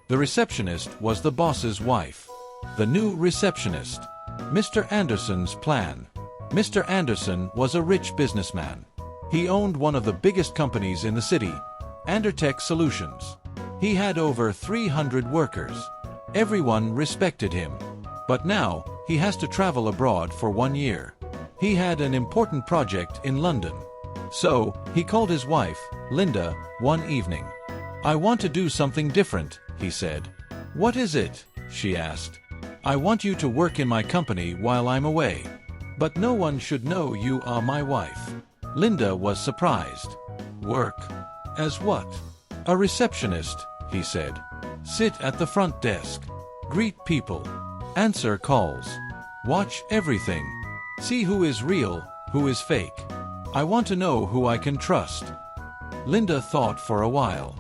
The receptionist was the boss's wife. The new receptionist. Mr. Anderson's plan. Mr. Anderson was a rich businessman. He owned one of the biggest companies in the city, Undertech Solutions. He had over 300 workers. Everyone respected him. But now, he has to travel abroad for 1 year. He had an important project in London. So, he called his wife, Linda, one evening. "I want to do something different," he said. "What is it?" she asked. "I want you to work in my company while I'm away. But no one should know you are my wife." Linda was surprised. "Work? As what?" "A receptionist," he said. "Sit at the front desk. Greet people. Answer calls. Watch everything. See who is real, who is fake. I want to know who I can trust." Linda thought for a while.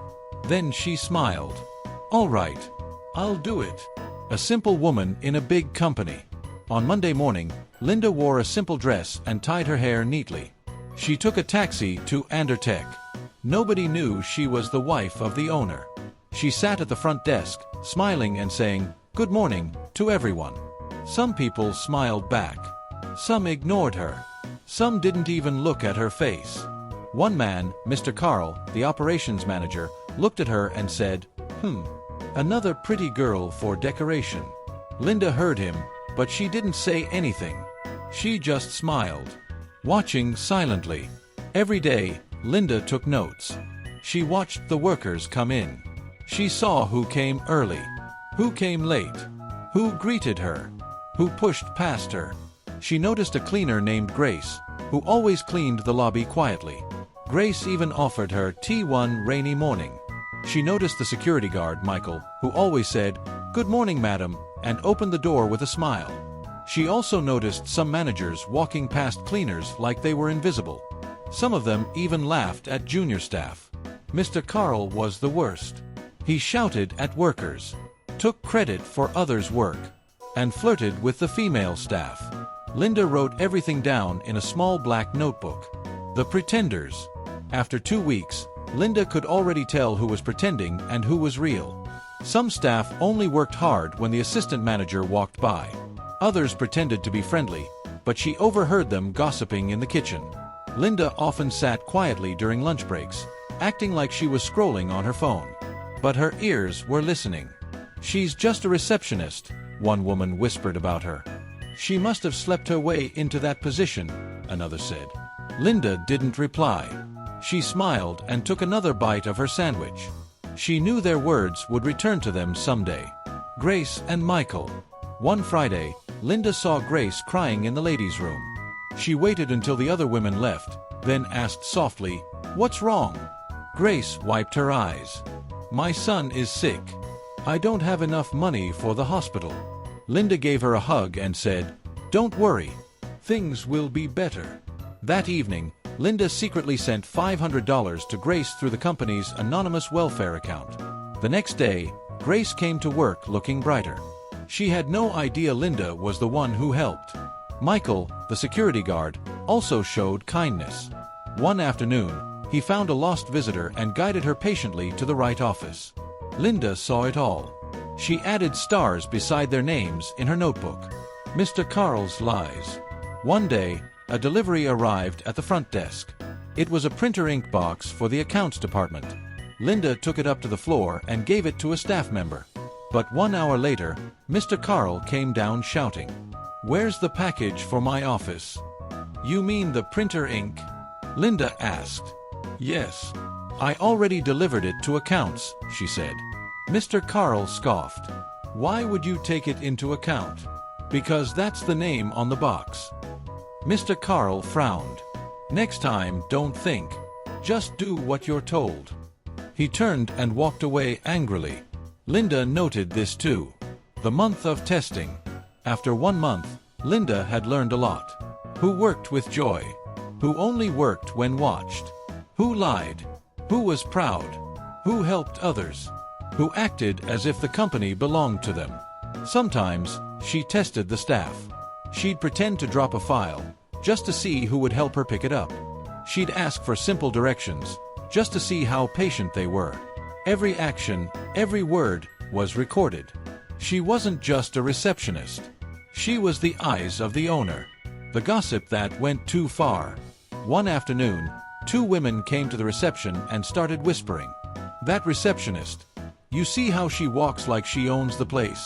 Then she smiled. "All right. I'll do it." A simple woman in a big company. On Monday morning, Linda wore a simple dress and tied her hair neatly. She took a taxi to Undertech. Nobody knew she was the wife of the owner. She sat at the front desk, smiling and saying, "Good morning," to everyone. Some people smiled back. Some ignored her. Some didn't even look at her face. One man, Mr. Carl, the operations manager, looked at her and said, "Another pretty girl for decoration." Linda heard him, but she didn't say anything. She just smiled, watching silently. Every day, Linda took notes. She watched the workers come in. She saw who came early, who came late, who greeted her, who pushed past her. She noticed a cleaner named Grace, who always cleaned the lobby quietly. Grace even offered her tea one rainy morning. She noticed the security guard, Michael, who always said, "Good morning, madam," and opened the door with a smile. She also noticed some managers walking past cleaners like they were invisible. Some of them even laughed at junior staff. Mr. Carl was the worst. He shouted at workers, took credit for others' work, and flirted with the female staff. Linda wrote everything down in a small black notebook. The pretenders. After 2 weeks, Linda could already tell who was pretending and who was real. Some staff only worked hard when the assistant manager walked by. Others pretended to be friendly, but she overheard them gossiping in the kitchen. Linda often sat quietly during lunch breaks, acting like she was scrolling on her phone. But her ears were listening. "She's just a receptionist," one woman whispered about her. "She must have slept her way into that position," another said. Linda didn't reply. She smiled and took another bite of her sandwich. She knew their words would return to them someday. Grace and Michael. One Friday, Linda saw Grace crying in the ladies' room. She waited until the other women left, then asked softly, "What's wrong?" Grace wiped her eyes. "My son is sick. I don't have enough money for the hospital." Linda gave her a hug and said, "Don't worry. Things will be better." That evening, Linda secretly sent $500 to Grace through the company's anonymous welfare account. The next day, Grace came to work looking brighter. She had no idea Linda was the one who helped. Michael, the security guard, also showed kindness. One afternoon, he found a lost visitor and guided her patiently to the right office. Linda saw it all. She added stars beside their names in her notebook. Mr. Carl's lies. One day, a delivery arrived at the front desk. It was a printer ink box for the accounts department. Linda took it up to the floor and gave it to a staff member. But 1 hour later, Mr. Carl came down shouting, "Where's the package for my office?" "You mean the printer ink?" Linda asked. "Yes. I already delivered it to accounts," she said. Mr. Carl scoffed. "Why would you take it into account?" "Because that's the name on the box." Mr. Carl frowned. "Next time, don't think. Just do what you're told." He turned and walked away angrily. Linda noted this too. The month of testing. After 1 month, Linda had learned a lot. Who worked with joy? Who only worked when watched? Who lied? Who was proud? Who helped others? Who acted as if the company belonged to them? Sometimes, she tested the staff. She'd pretend to drop a file, just to see who would help her pick it up. She'd ask for simple directions, just to see how patient they were. Every action, every word, was recorded. She wasn't just a receptionist. She was the eyes of the owner. The gossip that went too far. One afternoon, two women came to the reception and started whispering. "That receptionist. You see how she walks like she owns the place?"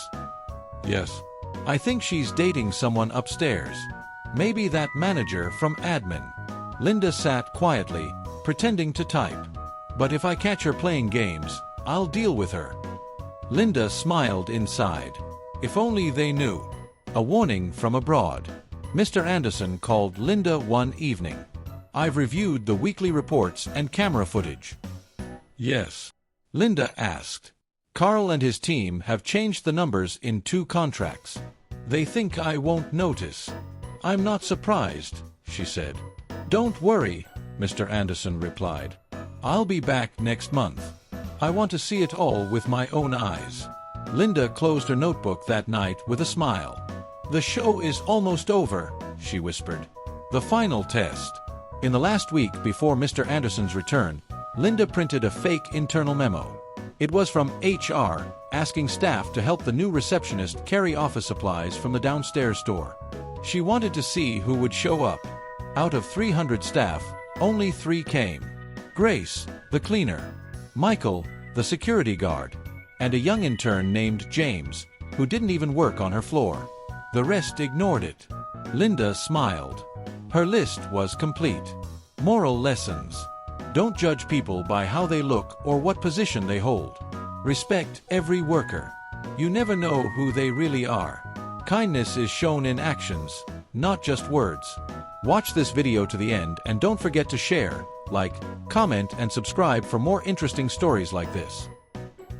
"Yes. I think she's dating someone upstairs. Maybe that manager from admin." Linda sat quietly, pretending to type. "But if I catch her playing games, I'll deal with her." Linda smiled inside. If only they knew. A warning from abroad. Mr. Anderson called Linda one evening. "I've reviewed the weekly reports and camera footage." "Yes?" Linda asked. "Carl and his team have changed the numbers in 2 contracts. They think I won't notice." "I'm not surprised," she said. "Don't worry," Mr. Anderson replied. "I'll be back next month. I want to see it all with my own eyes." Linda closed her notebook that night with a smile. "The show is almost over," she whispered. "The final test." In the last week before Mr. Anderson's return, Linda printed a fake internal memo. It was from HR, asking staff to help the new receptionist carry office supplies from the downstairs store. She wanted to see who would show up. Out of 300 staff, only 3 came. Grace, the cleaner; Michael, the security guard; and a young intern named James, who didn't even work on her floor. The rest ignored it. Linda smiled. Her list was complete. Moral lessons. Don't judge people by how they look or what position they hold. Respect every worker. You never know who they really are. Kindness is shown in actions, not just words. Watch this video to the end and don't forget to share, like, comment and subscribe for more interesting stories like this.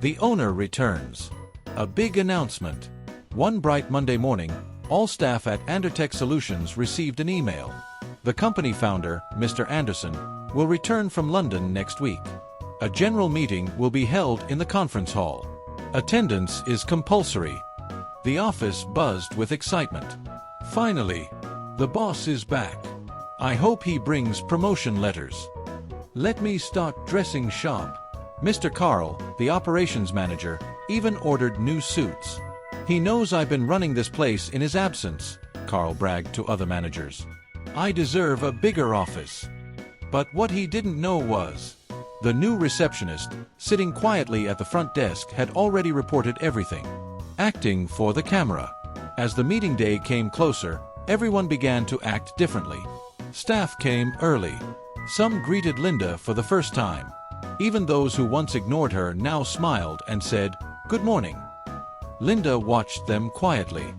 The owner returns. A big announcement. One bright Monday morning, all staff at Undertech Solutions received an email. The company founder, Mr. Anderson, will return from London next week. A general meeting will be held in the conference hall. Attendance is compulsory. The office buzzed with excitement. Finally, the boss is back. I hope he brings promotion letters. Let me start dressing sharp. Mr. Carl, the operations manager, even ordered new suits. He knows I've been running this place in his absence, Carl bragged to other managers. I deserve a bigger office. But what he didn't know was, the new receptionist, sitting quietly at the front desk, had already reported everything. Acting for the camera. As the meeting day came closer, everyone began to act differently. Staff came early. Some greeted Linda for the first time. Even those who once ignored her now smiled and said, "Good morning." Linda watched them quietly.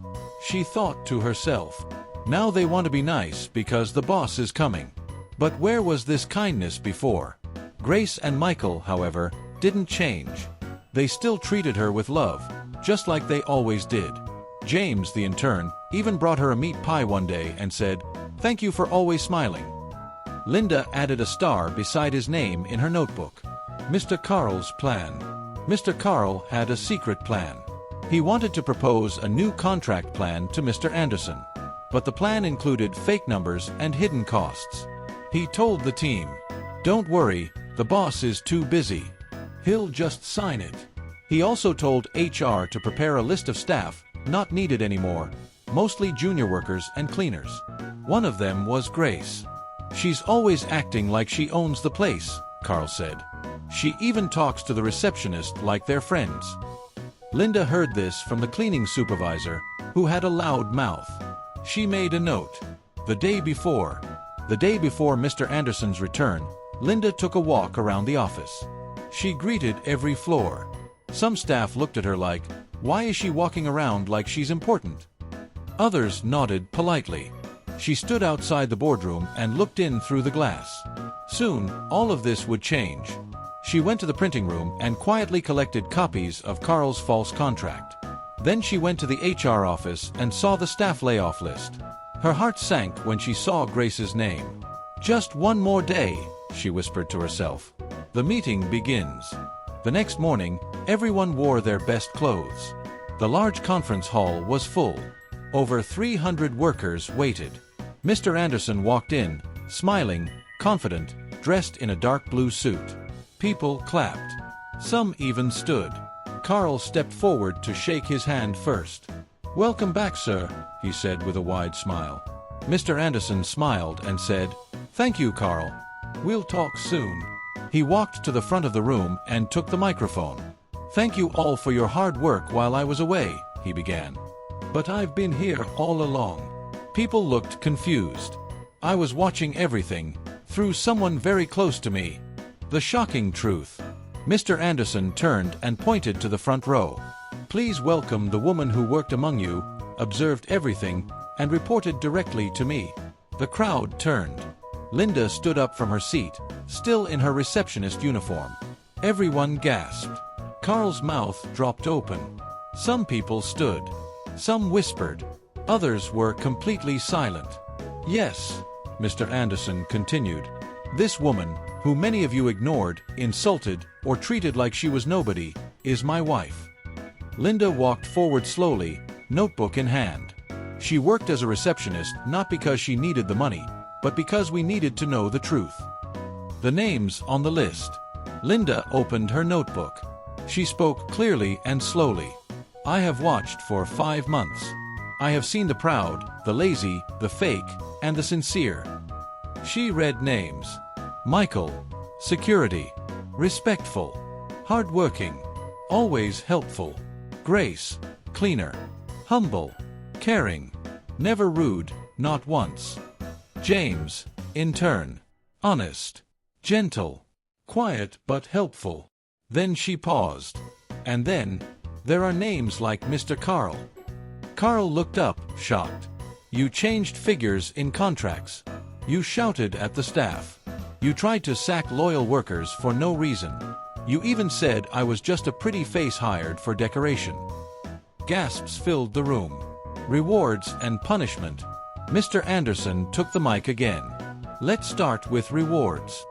She thought to herself, now they want to be nice because the boss is coming. But where was this kindness before? Grace and Michael, however, didn't change. They still treated her with love, just like they always did. James, the intern, even brought her a meat pie one day and said, "Thank you for always smiling." Linda added a star beside his name in her notebook. Mr. Carl's plan. Mr. Carl had a secret plan. He wanted to propose a new contract plan to Mr. Anderson. But the plan included fake numbers and hidden costs. He told the team, "Don't worry, the boss is too busy. He'll just sign it." He also told HR to prepare a list of staff not needed anymore, mostly junior workers and cleaners. One of them was Grace. "She's always acting like she owns the place," Carl said. "She even talks to the receptionist like they're friends." Linda heard this from the cleaning supervisor, who had a loud mouth. She made a note. The day before Mr. Anderson's return, Linda took a walk around the office. She greeted every floor. Some staff looked at her like, "Why is she walking around like she's important?" Others nodded politely. She stood outside the boardroom and looked in through the glass. Soon, all of this would change. She went to the printing room and quietly collected copies of Carl's false contract. Then she went to the HR office and saw the staff layoff list. Her heart sank when she saw Grace's name. "Just one more day," she whispered to herself. The meeting begins. The next morning, everyone wore their best clothes. The large conference hall was full. Over 300 workers waited. Mr. Anderson walked in, smiling, confident, dressed in a dark blue suit. People clapped. Some even stood. Carl stepped forward to shake his hand first. "Welcome back, sir," he said with a wide smile. Mr. Anderson smiled and said, "Thank you, Carl. We'll talk soon." He walked to the front of the room and took the microphone. "Thank you all for your hard work while I was away," he began. "But I've been here all along." People looked confused. "I was watching everything, through someone very close to me." The shocking truth. Mr. Anderson turned and pointed to the front row. "Please welcome the woman who worked among you, observed everything, and reported directly to me." The crowd turned. Linda stood up from her seat, still in her receptionist uniform. Everyone gasped. Carl's mouth dropped open. Some people stood. Some whispered. Others were completely silent. "Yes," Mr. Anderson continued, "this woman, who many of you ignored, insulted, or treated like she was nobody, is my wife." Linda walked forward slowly, notebook in hand. She worked as a receptionist not because she needed the money, but because we needed to know the truth. The names on the list. Linda opened her notebook. She spoke clearly and slowly. "I have watched for 5 months. I have seen the proud, the lazy, the fake, and the sincere." She read names. Michael, security, respectful, hardworking, always helpful. Grace, cleaner, humble, caring, never rude, not once. James, intern, honest, gentle, quiet but helpful. Then she paused. "And then, there are names like Mr. Carl." Carl looked up, shocked. "You changed figures in contracts. You shouted at the staff. You tried to sack loyal workers for no reason. You even said I was just a pretty face hired for decoration." Gasps filled the room. Rewards and punishment. Mr. Anderson took the mic again. "Let's start with rewards."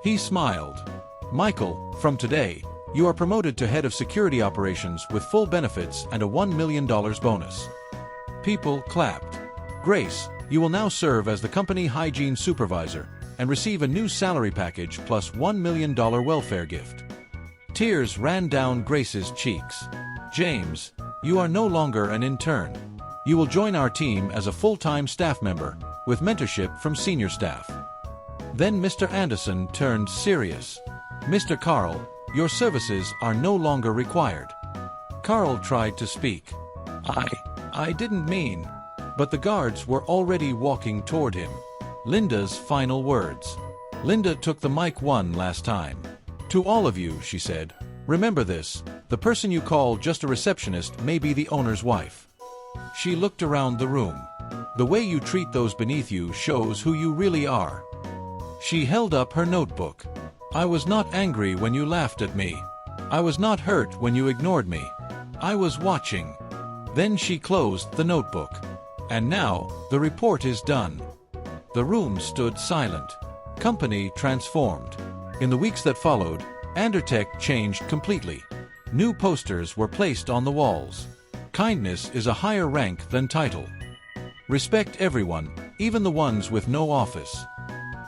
He smiled. "Michael, from today, you are promoted to head of security operations with full benefits and a $1 million bonus." People clapped. "Grace, you will now serve as the company hygiene supervisor and receive a new salary package plus $1 million welfare gift." Tears ran down Grace's cheeks. "James, you are no longer an intern. You will join our team as a full-time staff member, with mentorship from senior staff." Then Mr. Anderson turned serious. "Mr. Carl, your services are no longer required." Carl tried to speak. I didn't mean..." But the guards were already walking toward him. Linda's final words. Linda took the mic one last time. "To all of you," she said, "remember this, the person you call just a receptionist may be the owner's wife." She looked around the room. "The way you treat those beneath you shows who you really are." She held up her notebook. "I was not angry when you laughed at me. I was not hurt when you ignored me. I was watching." Then she closed the notebook. "And now, the report is done." The room stood silent. Company transformed. In the weeks that followed, Undertech changed completely. New posters were placed on the walls. Kindness is a higher rank than title. Respect everyone, even the ones with no office.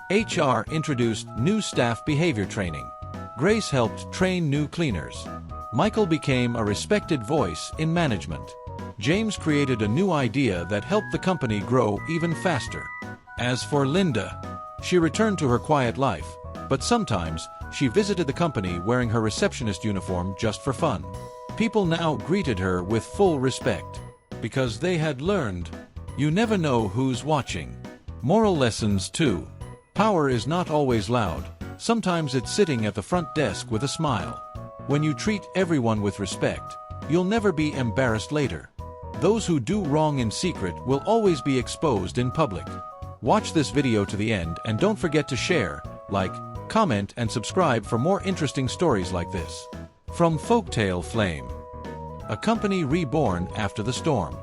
HR introduced new staff behavior training. Grace helped train new cleaners. Michael became a respected voice in management. James created a new idea that helped the company grow even faster. As for Linda, she returned to her quiet life, but sometimes she visited the company wearing her receptionist uniform just for fun. People now greeted her with full respect, because they had learned, you never know who's watching. Moral lessons too. Power is not always loud. Sometimes it's sitting at the front desk with a smile. When you treat everyone with respect, you'll never be embarrassed later. Those who do wrong in secret will always be exposed in public. Watch this video to the end and don't forget to share, like, comment and subscribe for more interesting stories like this. From Folktale Flame. A company reborn after the storm.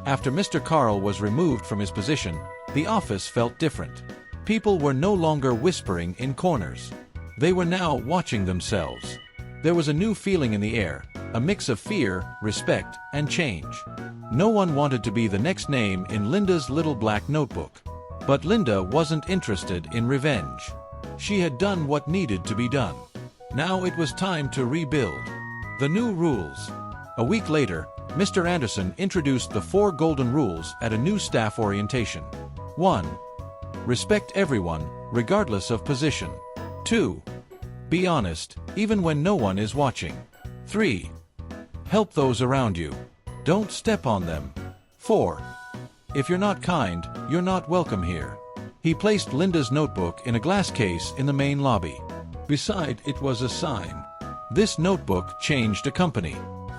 After Mr. Carl was removed from his position, the office felt different. People were no longer whispering in corners. They were now watching themselves. There was a new feeling in the air, a mix of fear, respect, and change. No one wanted to be the next name in Linda's little black notebook. But Linda wasn't interested in revenge. She had done what needed to be done. Now it was time to rebuild. The new rules. A week later, Mr. Anderson introduced the 4 golden rules at a new staff orientation. 1. Respect everyone, regardless of position. 2. Be honest, even when no one is watching. 3. Help those around you. Don't step on them. 4. If you're not kind, you're not welcome here. He placed Linda's notebook in a glass case in the main lobby. Beside it was a sign. This notebook changed a company.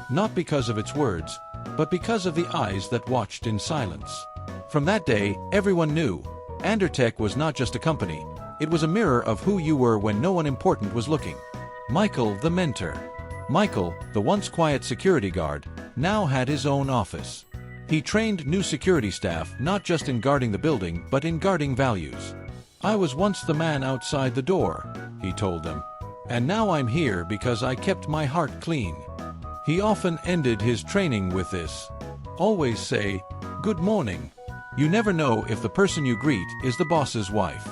Not because of its words, but because of the eyes that watched in silence. From that day, everyone knew Undertech was not just a company, it was a mirror of who you were when no one important was looking. Michael, the mentor. Michael, the once quiet security guard, now had his own office. He trained new security staff not just in guarding the building, but in guarding values. I was once the man outside the door, he told them. And now I'm here because I kept my heart clean. He often ended his training with this. Always say, "Good morning." You never know if the person you greet is the boss's wife.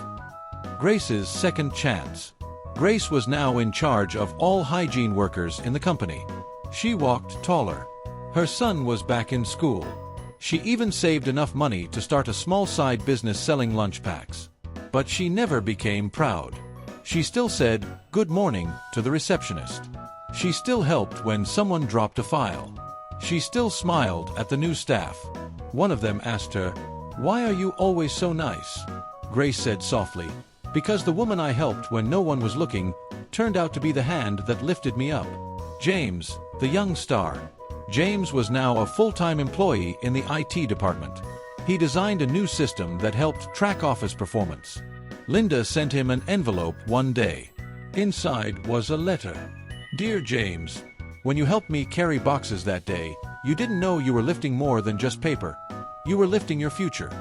Grace's second chance. Grace was now in charge of all hygiene workers in the company. She walked taller. Her son was back in school. She even saved enough money to start a small side business selling lunch packs. But she never became proud. She still said, "Good morning," to the receptionist. She still helped when someone dropped a file. She still smiled at the new staff. One of them asked her, "Why are you always so nice?" Grace said softly, "Because the woman I helped when no one was looking turned out to be the hand that lifted me up." James, the young star. James was now a full-time employee in the IT department. He designed a new system that helped track office performance. Linda sent him an envelope one day. Inside was a letter. "Dear James, when you helped me carry boxes that day, you didn't know you were lifting more than just paper. You were lifting your future.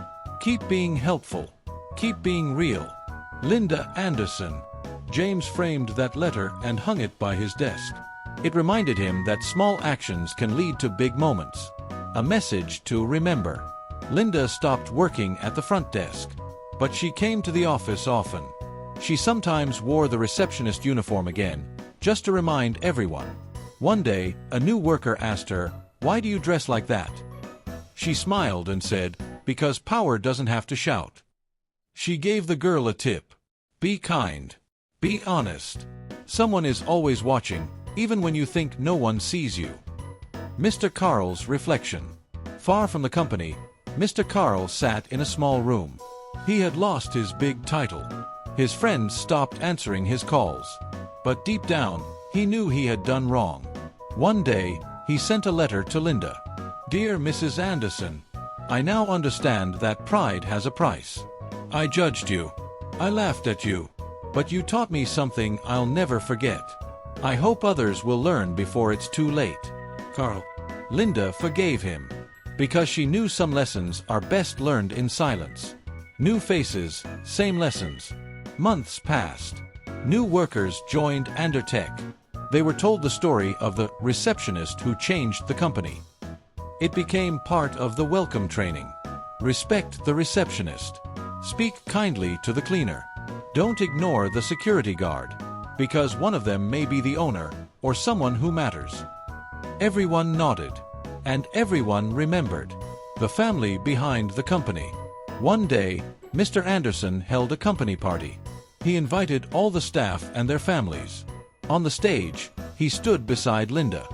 Keep being helpful. Keep being real. Linda Anderson." James framed that letter and hung it by his desk. It reminded him that small actions can lead to big moments. A message to remember. Linda stopped working at the front desk, but she came to the office often. She sometimes wore the receptionist uniform again, just to remind everyone. One day, a new worker asked her, "Why do you dress like that?" She smiled and said, "Because power doesn't have to shout." She gave the girl a tip. Be kind. Be honest. Someone is always watching, even when you think no one sees you. Mr. Carl's reflection. Far from the company, Mr. Carl sat in a small room. He had lost his big title. His friends stopped answering his calls. But deep down, he knew he had done wrong. One day, he sent a letter to Linda. "Dear Mrs. Anderson, I now understand that pride has a price. I judged you. I laughed at you. But you taught me something I'll never forget. I hope others will learn before it's too late." Carl. Linda forgave him. Because she knew some lessons are best learned in silence. New faces, same lessons. Months passed. New workers joined Undertech. They were told the story of the receptionist who changed the company. It became part of the welcome training. Respect the receptionist. Speak kindly to the cleaner. Don't ignore the security guard, because one of them may be the owner or someone who matters. Everyone nodded, and everyone remembered the family behind the company. One day, Mr. Anderson held a company party. He invited all the staff and their families. On the stage, he stood beside Linda.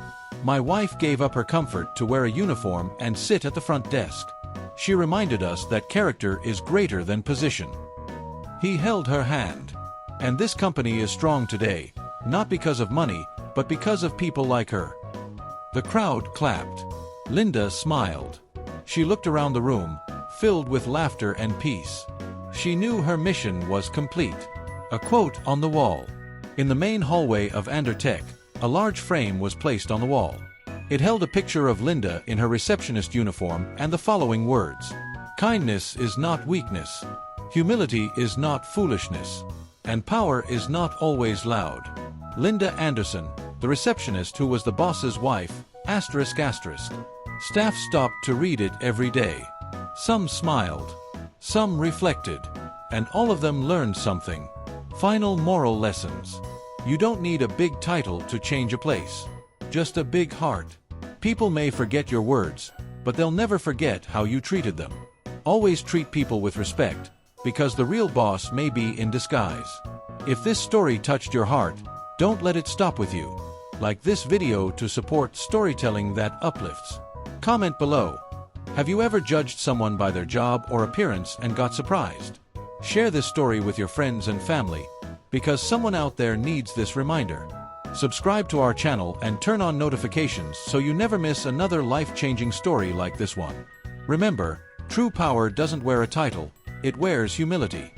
"My wife gave up her comfort to wear a uniform and sit at the front desk. She reminded us that character is greater than position." He held her hand. And this company is strong today, not because of money, but because of people like her. The crowd clapped. Linda smiled. She looked around the room, filled with laughter and peace. She knew her mission was complete. A quote on the wall. In the main hallway of Undertech, a large frame was placed on the wall. It held a picture of Linda in her receptionist uniform and the following words: "Kindness is not weakness. Humility is not foolishness. And power is not always loud." Linda Anderson, the receptionist who was the boss's wife, ****. Staff stopped to read it every day. Some smiled. Some reflected. And all of them learned something. Final moral lessons. You don't need a big title to change a place. just a big heart. People may forget your words, but they'll never forget how you treated them. Always treat people with respect, because the real boss may be in disguise. If this story touched your heart, don't let it stop with you. Like this video to support storytelling that uplifts. Comment below. Have you ever judged someone by their job or appearance and got surprised? Share this story with your friends and family, because someone out there needs this reminder. Subscribe to our channel and turn on notifications so you never miss another life-changing story like this one. Remember, true power doesn't wear a title, it wears humility.